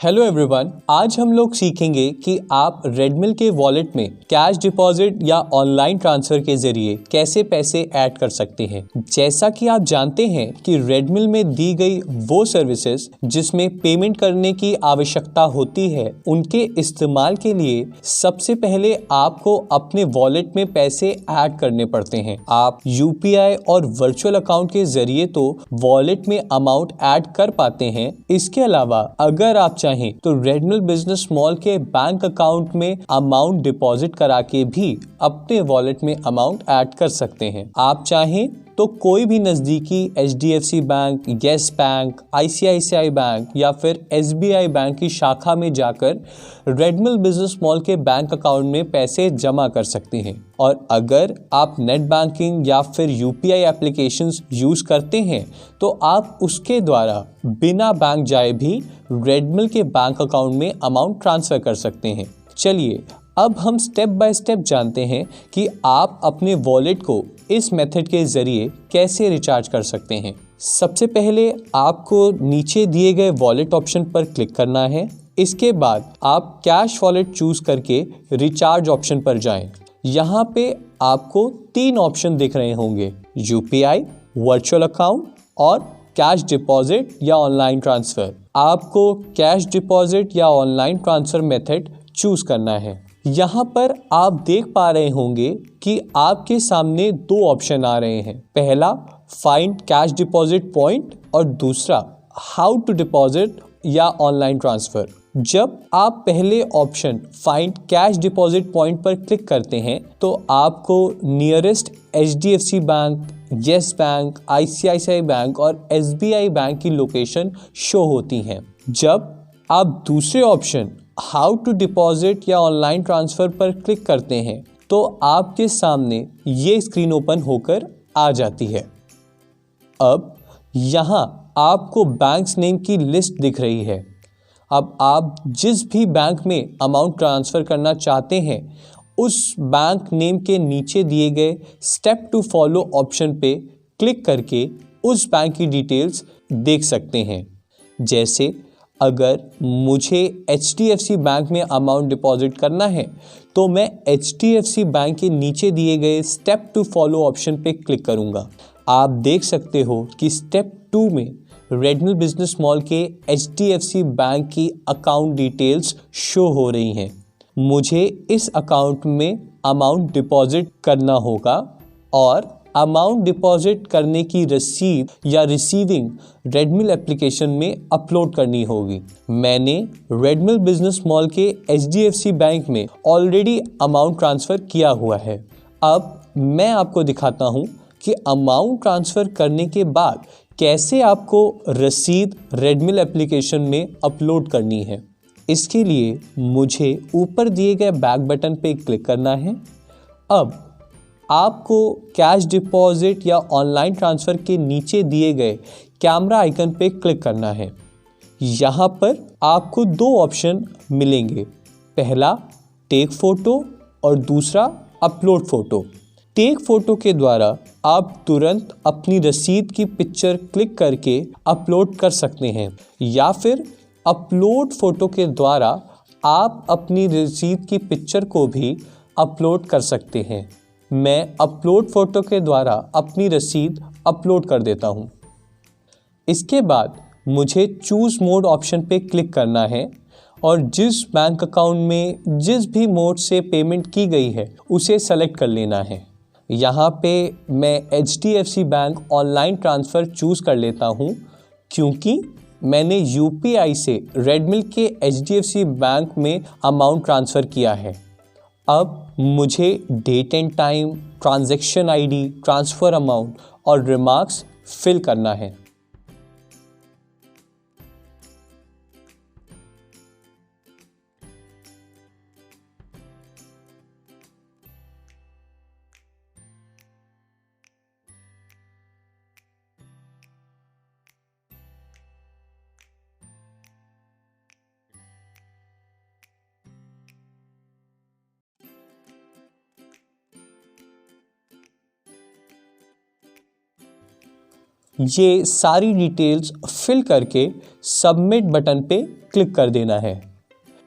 Hello everyone, आज हम लोग सीखेंगे कि आप रेडमिल के वॉलेट में कैश डिपॉजिट या ऑनलाइन ट्रांसफर के जरिए कैसे पैसे ऐड कर सकते हैं। जैसा कि आप जानते हैं कि रेडमिल में दी गई वो सर्विसेज जिसमें पेमेंट करने की आवश्यकता होती है, उनके इस्तेमाल के लिए सबसे पहले आपको अपने वॉलेट में पैसे ऐड करने पड़ते हैं। आप यूपीआई और वर्चुअल अकाउंट के जरिए तो वॉलेट में अमाउंट ऐड कर पाते हैं। इसके अलावा अगर आप चाहें तो रेडमिल बिजनेस मॉल के बैंक अकाउंट में अमाउंट डिपॉजिट करा के भी अपने वॉलेट में अमाउंट ऐड कर सकते हैं। आप चाहें तो कोई भी नजदीकी HDFC bank, yes bank, ICICI bank या फिर एसबीआई बैंक की शाखा में जाकर रेडमिल बिजनेस मॉल के बैंक अकाउंट में पैसे जमा कर सकते हैं। और अगर आप नेट बैंकिंग या फिर यूपीआई एप्लीकेशंस यूज करते हैं तो आप उसके द्वारा बिना बैंक जाए भी रेडमिल के बैंक अकाउंट में अमाउंट ट्रांसफर कर सकते हैं। चलिए अब हम स्टेप बाय स्टेप जानते हैं कि आप अपने वॉलेट को इस मेथड के जरिए कैसे रिचार्ज कर सकते हैं। सबसे पहले आपको नीचे दिए गए वॉलेट ऑप्शन पर क्लिक करना है। इसके बाद आप कैश वॉलेट चूज करके रिचार्ज ऑप्शन पर जाएं। यहाँ पे आपको 3 ऑप्शन दिख रहे होंगे, यूपीआई, वर्चुअल अकाउंट और कैश डिपॉजिट या ऑनलाइन ट्रांसफर। आपको कैश डिपॉजिट या ऑनलाइन ट्रांसफर मेथड चूज करना है। यहाँ पर आप देख पा रहे होंगे कि आपके सामने 2 ऑप्शन आ रहे हैं। पहला फाइंड कैश डिपॉजिट पॉइंट और दूसरा हाउ टू डिपॉजिट या ऑनलाइन ट्रांसफर। जब आप पहले option find cash deposit point पर क्लिक करते हैं तो आपको nearest HDFC bank, yes bank, ICICI bank और एसबीआई बैंक की लोकेशन शो होती हैं। जब आप दूसरे ऑप्शन हाउ टू डिपॉजिट या ऑनलाइन ट्रांसफर पर क्लिक करते हैं तो आपके सामने ये स्क्रीन ओपन होकर आ जाती है। अब यहाँ आपको बैंक्स नेम की लिस्ट दिख रही है। अब आप जिस भी बैंक में अमाउंट ट्रांसफर करना चाहते हैं उस बैंक नेम के नीचे दिए गए स्टेप टू फॉलो ऑप्शन पे क्लिक करके उस बैंक की डिटेल्स देख सकते हैं। जैसे अगर मुझे एचडीएफसी बैंक में अमाउंट डिपॉजिट करना है तो मैं एचडीएफसी बैंक के नीचे दिए गए स्टेप टू फॉलो ऑप्शन पे क्लिक करूंगा। आप देख सकते हो कि स्टेप 2 में रेडमिल बिजनेस मॉल के एचडीएफसी बैंक की अकाउंट डिटेल्स शो हो रही हैं। मुझे इस अकाउंट में अमाउंट डिपॉजिट करना होगा और अमाउंट डिपॉजिट करने की रसीद या रिसीविंग रेडमिल एप्लीकेशन में अपलोड करनी होगी। मैंने रेडमिल बिजनेस मॉल के एचडीएफसी बैंक में ऑलरेडी अमाउंट ट्रांसफ़र किया हुआ है। अब मैं आपको दिखाता हूँ कि अमाउंट ट्रांसफ़र करने के बाद कैसे आपको रसीद रेडमिल एप्लीकेशन में अपलोड करनी है। इसके लिए मुझे ऊपर दिए गए बैक बटन पे क्लिक करना है। अब आपको कैश डिपॉजिट या ऑनलाइन ट्रांसफ़र के नीचे दिए गए कैमरा आइकन पे क्लिक करना है। यहाँ पर आपको 2 ऑप्शन मिलेंगे, पहला टेक फ़ोटो और दूसरा अपलोड फ़ोटो। टेक फ़ोटो के द्वारा आप तुरंत अपनी रसीद की पिक्चर क्लिक करके अपलोड कर सकते हैं या फिर अपलोड फ़ोटो के द्वारा आप अपनी रसीद की पिक्चर को भी अपलोड कर सकते हैं। मैं अपलोड फ़ोटो के द्वारा अपनी रसीद अपलोड कर देता हूँ। इसके बाद मुझे चूज़ मोड ऑप्शन पे क्लिक करना है और जिस बैंक अकाउंट में जिस भी मोड से पेमेंट की गई है उसे सेलेक्ट कर लेना है। यहाँ पे मैं HDFC bank online transfer choose कर लेता हूँ क्योंकि मैंने यूपीआई से रेडमिल के एचडीएफसी बैंक में अमाउंट ट्रांसफ़र किया है। अब मुझे date and time, transaction ID, transfer amount और रिमार्क्स फिल करना है। ये सारी डिटेल्स फिल करके सबमिट बटन पे क्लिक कर देना है।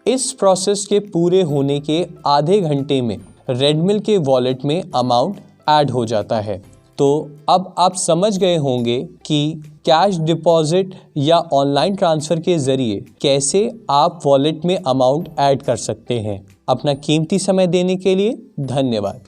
इस प्रोसेस के पूरे होने के आधे घंटे में रेडमिल के वॉलेट में अमाउंट ऐड हो जाता है। तो अब आप समझ गए होंगे कि कैश डिपॉजिट या ऑनलाइन ट्रांसफ़र के ज़रिए कैसे आप वॉलेट में अमाउंट ऐड कर सकते हैं। अपना कीमती समय देने के लिए धन्यवाद।